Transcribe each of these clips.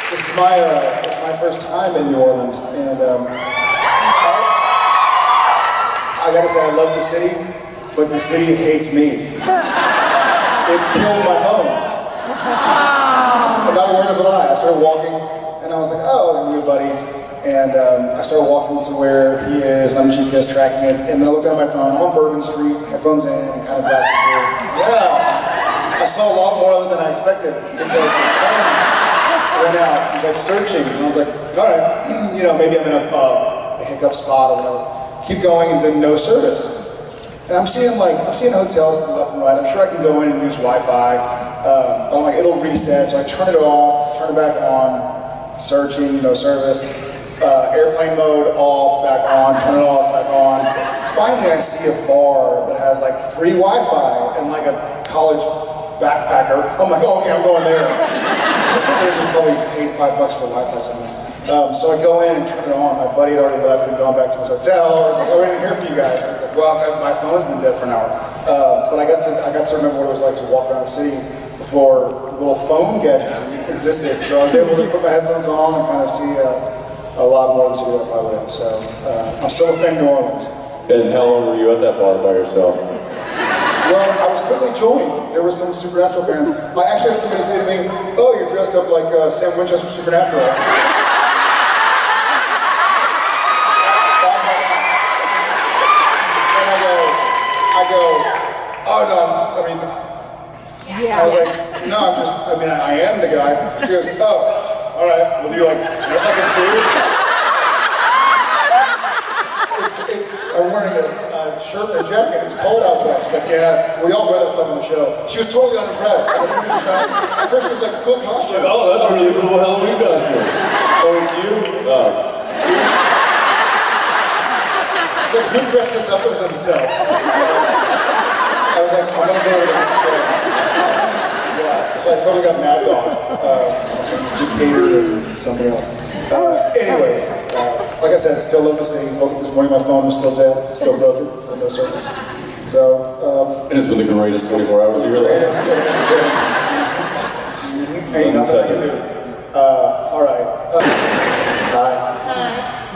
This is my first time in New Orleans, and I gotta say I love the city, but the city hates me. It killed my phone. Not a word of a lie. I started walking, and I was like, oh, new buddy. And I started walking to where he is, and I'm GPS tracking it, and then I looked down at my phone. I'm on Bourbon Street, headphones in, and kind of blasting through. Yeah, I saw a lot more of it than I expected, because my phone went out. It was like searching, and I was like, all right, you know, maybe I'm in a hiccup spot or whatever. Keep going, and then no service. And I'm seeing hotels to the left and right. I'm sure I can go in and use Wi-Fi. I'm like, it'll reset, so I turn it off, turn it back on, searching, no service. Airplane mode, off, back on, turn it off, back on. Finally, I see a bar that has like free Wi-Fi and like a college backpacker. I'm like, oh, okay, I'm going there. I just probably paid $5 for Wi-Fi something. So I go in and turn it on. My buddy had already left and gone back to his hotel. I was like, oh, we didn't hear from you guys. I was like, well, guys, my phone's been dead for an hour. But I got to remember what it was like to walk around the city before little phone gadgets existed. So I was able to put my headphones on and kind of see a lot more of the city than I probably would have. So I'm still a fan of New Orleans. And how long were you at that bar by yourself? Well, I was quickly joined. There were some Supernatural fans. I actually had somebody say to me, oh, you're dressed up like Sam Winchester Supernatural. Oh no, I mean, I was like, no, I am the guy. She goes, oh, all right, well, do you like dress like him too? I'm wearing a shirt and a jacket, it's cold outside. She's like, yeah, we all wear that stuff on the show. She was totally unimpressed. And as soon as she found at first she was like, cool costume. Oh, that's a really cool Halloween costume. Oh, it's you? She's like, who dresses up as himself? I was like, I'm gonna go with the next place. Yeah, so I totally got mad dogged. Decatur and something else. Anyways, like I said, still love the city. Woke up this morning, my phone was still dead, still broken, still no service. So, it has been the greatest 24 hours of your life. Ain't nothing I can do. Alright. Hi. Hi,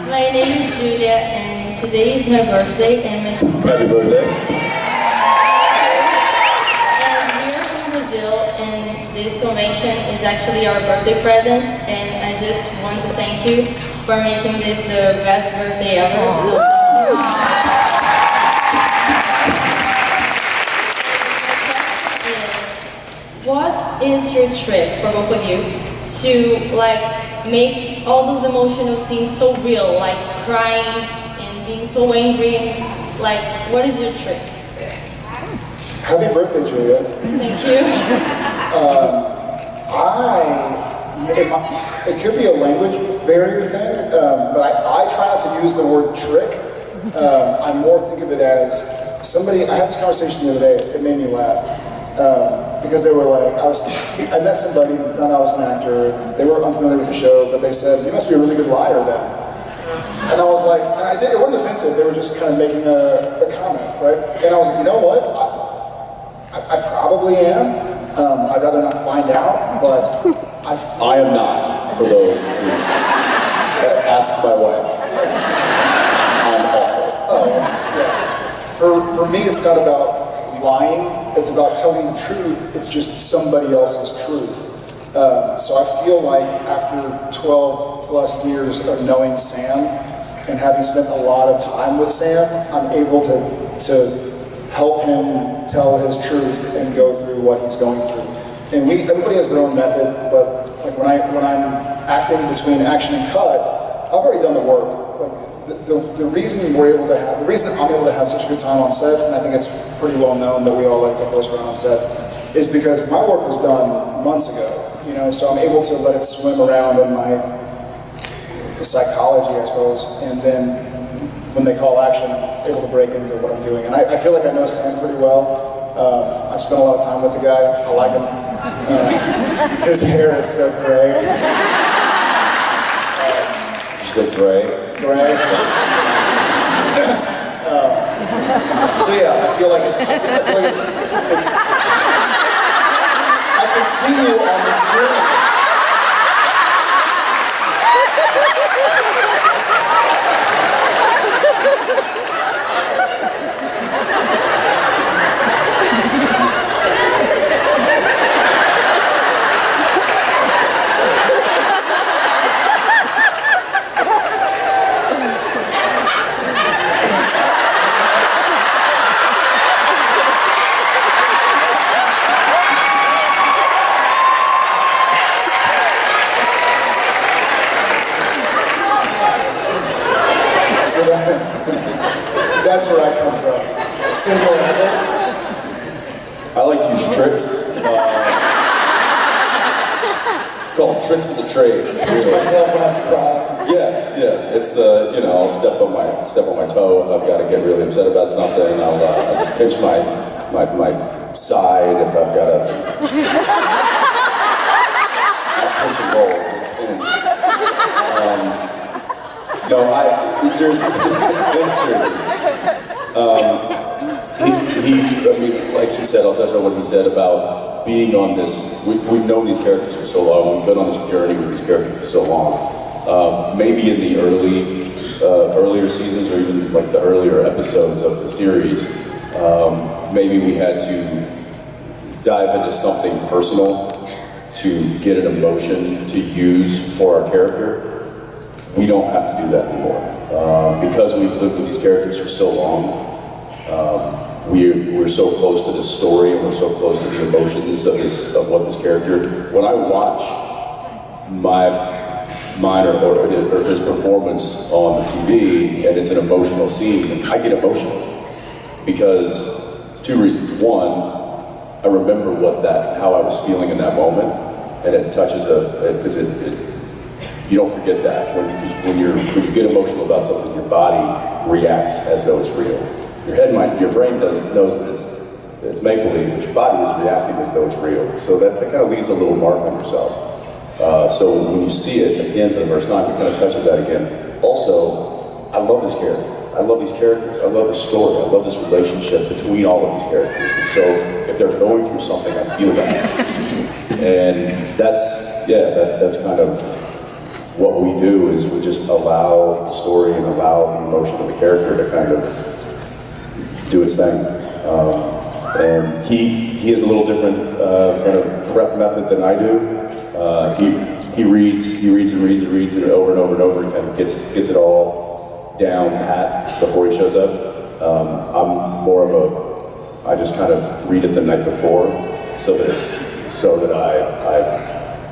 my name is Julia, and today is my birthday and my sister. Happy birthday. And this convention is actually our birthday present, and I just want to thank you for making this the best birthday ever. So my question is, what is your trick for both of you to like make all those emotional scenes so real, like crying and being so angry? And, like, what is your trick? Happy birthday, Julia. Thank you. It could be a language barrier thing, but I try not to use the word trick. I more think of it as somebody. I had this conversation the other day. It made me laugh because they were like, I met somebody who found out I was an actor. They were unfamiliar with the show, but they said, "You must be a really good liar, then." And I was like, it wasn't offensive. They were just kind of making a comment, right? And I was like, you know what? I probably am. I'd rather not find out, but I am not, for those who ask my wife. I'm awful. Oh, yeah. For me, it's not about lying. It's about telling the truth. It's just somebody else's truth. So I feel like after 12 plus years of knowing Sam and having spent a lot of time with Sam, I'm able to help him tell his truth and go through what he's going through. And everybody has their own method, but like when I'm acting between action and cut, I've already done the work. Like the reason I'm able to have such a good time on set, and I think it's pretty well known that we all like to horse around on set, is because my work was done months ago. You know, so I'm able to let it swim around in my psychology, I suppose, and then when they call action, able to break into what I'm doing. And I feel like I know Sam pretty well. I've spent a lot of time with the guy. I like him. His hair is so great. She said gray. Gray. So yeah, I feel like it's I can see you on the screen. That's where I come from. Single handles. I like to use tricks. Call them tricks of the trade. Pinch myself when I have to cry. Yeah. It's you know, I'll step on my toe if I've got to get really upset about something. I'll just pinch my side if I've got to. Not pinch and roll, just pinch. No, seriously. I mean, like he said, I'll touch on what he said about being on this. We've known these characters for so long. We've been on this journey with these characters for so long. Maybe in the earlier seasons, or even like the earlier episodes of the series, maybe we had to dive into something personal to get an emotion to use for our character. We don't have to do that anymore. Because we've lived with these characters for so long, we're so close to this story and we're so close to the emotions of what this character. When I watch mine or his performance on the TV and it's an emotional scene, I get emotional because two reasons. One, I remember how I was feeling in that moment, and it touches because you don't forget that when you get emotional about something, your body reacts as though it's real. Your brain knows that it's make believe, but your body is reacting as though it's real. So that kind of leaves a little mark on yourself. So when you see it again for the first time, it kind of touches that again. Also, I love this character. I love these characters. I love the story. I love this relationship between all of these characters. And so if they're going through something, I feel that. And that's kind of what we do, is we just allow the story and allow the emotion of the character to kind of do its thing. And he has a little different kind of prep method than I do. He reads it over and over and over, and kind of gets it all down pat before he shows up. I'm more of I just kind of read it the night before, so that I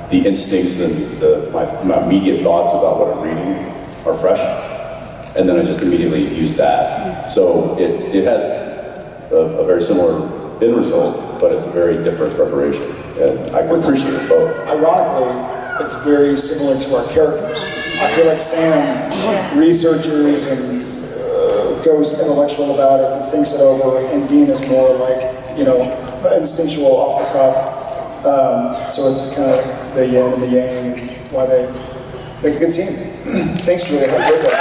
the instincts and my immediate thoughts about what I'm reading are fresh, and then I just immediately use that. So it has a very similar end result, but it's a very different preparation, and I can appreciate both. Ironically, it's very similar to our characters. I feel like Sam researches and goes intellectual about it and thinks it over, and Dean is more like, instinctual, off the cuff. So it's kind of the yin and the yang, why they make a good team. Thanks, Julia. Have a great day.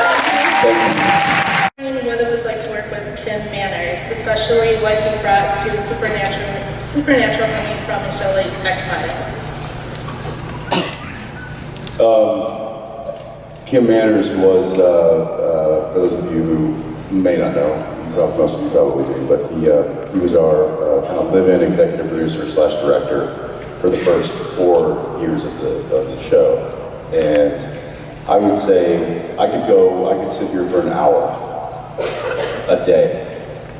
Thank you. What it was like to work with Kime Manners, especially what he brought to Supernatural coming from a show like X-Files. Kime Manners was, for those of you who may not know, most of you probably do, but he was our kind of live-in executive producer / director for the first 4 years of the show. And I would say I could sit here for an hour, a day,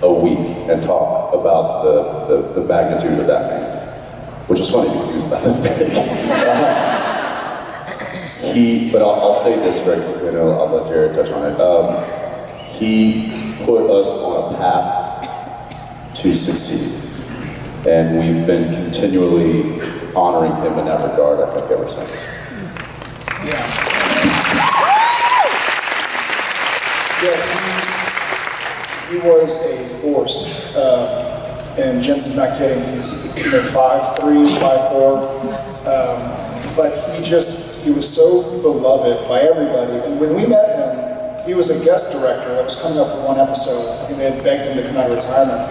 a week, and talk about the magnitude of that man, which was funny because he was about this big. But I'll say this very quickly, and I'll let Jared touch on it. He put us on a path to succeed, and we've been continually honoring him in that regard, I think, ever since. He was a force, and Jensen's not kidding. He's 5'3", 5'4", but he was so beloved by everybody. And when we met him, he was a guest director that was coming up for one episode. I think they had begged him to come out of retirement.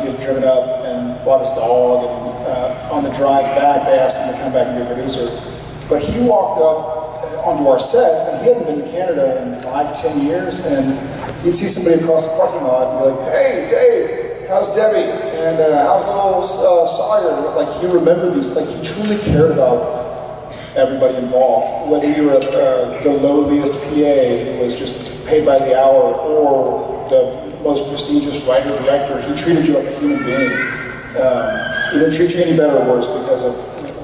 He had driven up and bought his dog, and on the drive back, they asked him to come back and be a producer. But he walked up onto our set, and he hadn't been to Canada in 5-10 years, and he'd see somebody across the parking lot and be like, "Hey, Dave, how's Debbie? And how's little Sawyer?" Like, he remembered these, like, he truly cared about everybody involved, whether you were the lowliest PA who was just paid by the hour, or the most prestigious writer-director. He treated you like a human being. He didn't treat you any better or worse because of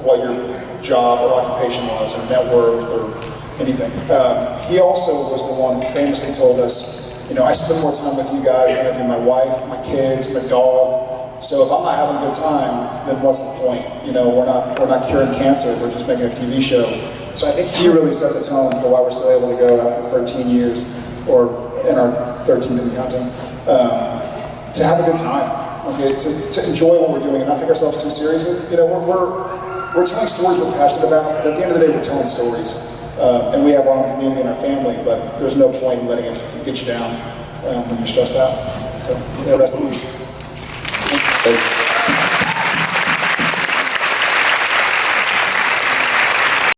what your job or occupation was, or net worth, or anything. He also was the one who famously told us, you know, "I spend more time with you guys than I do my wife, my kids, my dog. So if I'm not having a good time, then what's the point? You know, we're not curing cancer. We're just making a TV show." So I think he really set the tone for why we're still able to go after 13 years, or in our 13th in counting, to have a good time, okay, to enjoy what we're doing and not take ourselves too seriously. You know, we're telling stories we're passionate about, but at the end of the day, we're telling stories. And we have our own community and our family, but there's no point in letting it get you down when you're stressed out. So, yeah, rest in peace. Thanks.